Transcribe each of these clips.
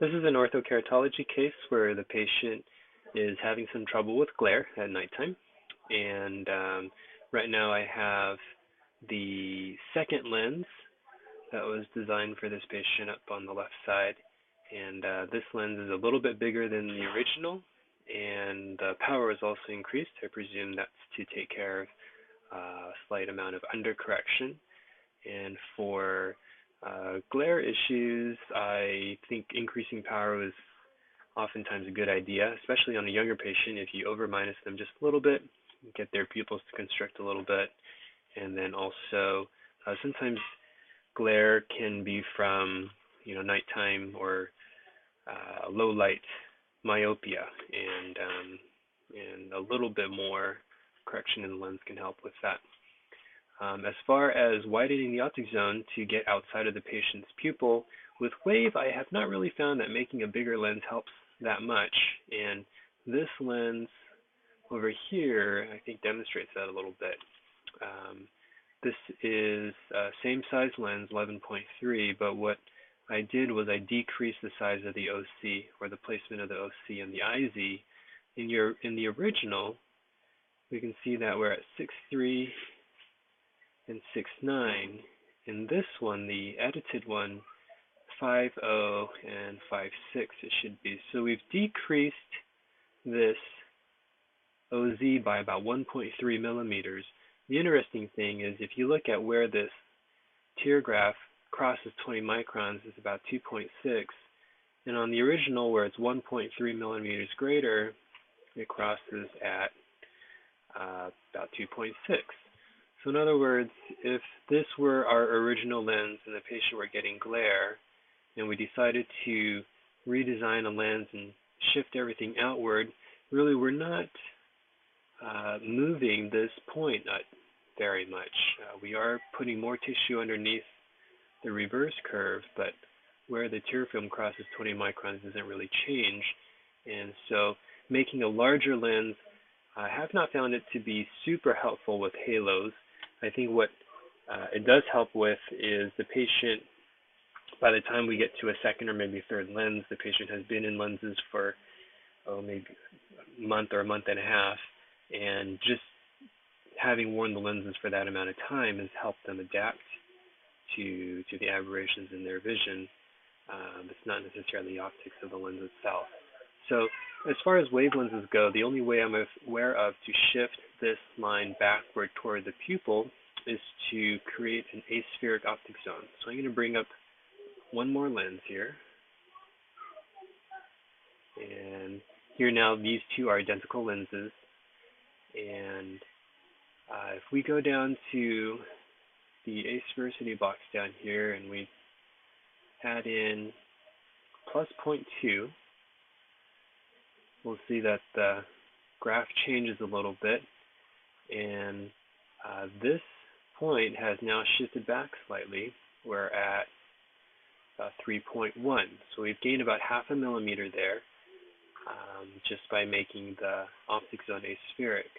This is an orthokeratology case where the patient is having some trouble with glare at nighttime. And right now I have the second lens that was designed for this patient up on the left side. And this lens is a little bit bigger than the original, and the power is also increased. I presume that's to take care of a slight amount of undercorrection. And for glare issues, I think increasing power is oftentimes a good idea, especially on a younger patient. If you over minus them just a little bit, get their pupils to constrict a little bit. And then also, sometimes glare can be from nighttime or low light myopia, and a little bit more correction in the lens can help with that. As far as widening the optic zone to get outside of the patient's pupil, with WAVE, I have not really found that making a bigger lens helps that much. And this lens over here, I think, demonstrates that a little bit. This is same size lens, 11.3, but what I did was I decreased the size of the OC, or the placement of the OC and the IZ. In the original, we can see that we're at 6.3 and 6.9. In this one, the edited one, 5.0 and 5.6 it should be. So we've decreased this OZ by about 1.3 millimeters. The interesting thing is if you look at where this tear graph crosses 20 microns, is about 2.6, and on the original where it's 1.3 millimeters greater, it crosses at about 2.6. So in other words, if this were our original lens and the patient were getting glare, and we decided to redesign a lens and shift everything outward, really we're not moving this point very much. We are putting more tissue underneath the reverse curve, but where the tear film crosses 20 microns doesn't really change. And so making a larger lens, I have not found it to be super helpful with halos. I think what it does help with is the patient, by the time we get to a second or maybe third lens, the patient has been in lenses for maybe a month or a month and a half, and just having worn the lenses for that amount of time has helped them adapt to the aberrations in their vision. It's not necessarily the optics of the lens itself. So as far as wave lenses go, the only way I'm aware of to shift this line backward toward the pupil is to create an aspheric optic zone. So I'm going to bring up one more lens here. And here now these two are identical lenses. And if we go down to the asphericity box down here and we add in plus 0.2, we'll see that the graph changes a little bit, and this point has now shifted back slightly. We're at 3.1, so we've gained about half a millimeter there just by making the optic zone aspheric.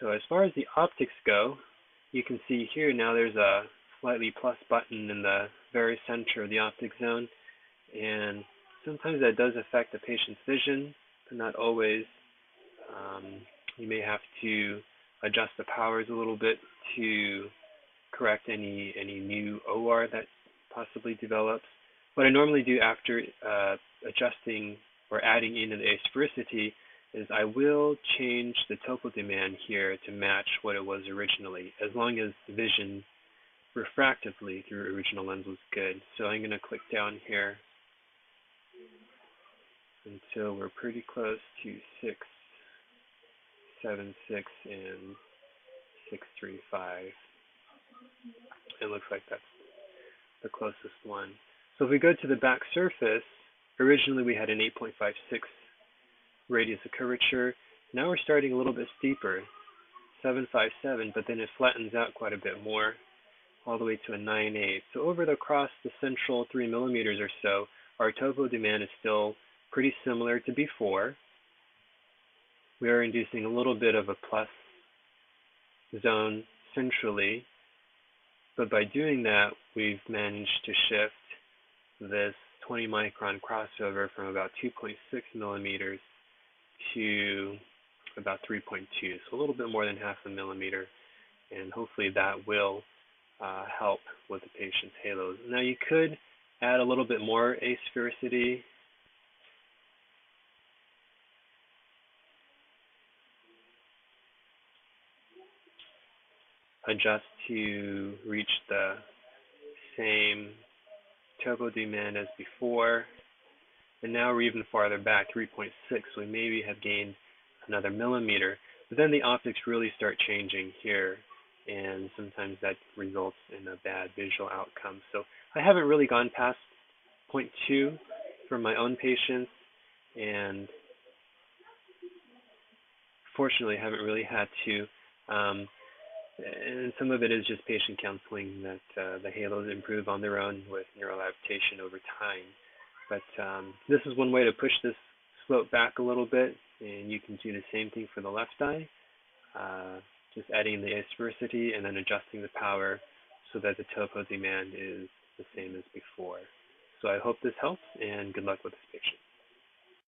So as far as the optics go, you can see here now there's a slightly plus button in the very center of the optic zone, and sometimes that does affect the patient's vision, but not always. You may have to adjust the powers a little bit to correct any new OR that possibly develops. What I normally do after adjusting or adding in an asphericity is I will change the topo demand here to match what it was originally, as long as the vision refractively through original lens was good. So I'm going to click down here until we're pretty close to 6.76 and 6.35. It looks like that's the closest one. So if we go to the back surface, originally we had an 8.56 radius of curvature. Now we're starting a little bit steeper, 7.57, but then it flattens out quite a bit more, all the way to a 9.8. So over across the central 3 millimeters or so, our topo demand is still pretty similar to before. We are inducing a little bit of a plus zone centrally, but by doing that, we've managed to shift this 20 micron crossover from about 2.6 millimeters to about 3.2, so a little bit more than half a millimeter, and hopefully that will help with the patient's halos. Now you could add a little bit more asphericity. Adjust to reach the same topo demand as before, and now we're even farther back, 3.6, so we maybe have gained another millimeter, but then the optics really start changing here, and sometimes that results in a bad visual outcome. So I haven't really gone past 0.2 for my own patients, and fortunately I haven't really had to. And some of it is just patient counseling that the halos improve on their own with neural adaptation over time. But this is one way to push this slope back a little bit, and you can do the same thing for the left eye, just adding the asphericity and then adjusting the power so that the topo demand is the same as before. So I hope this helps, and good luck with this patient.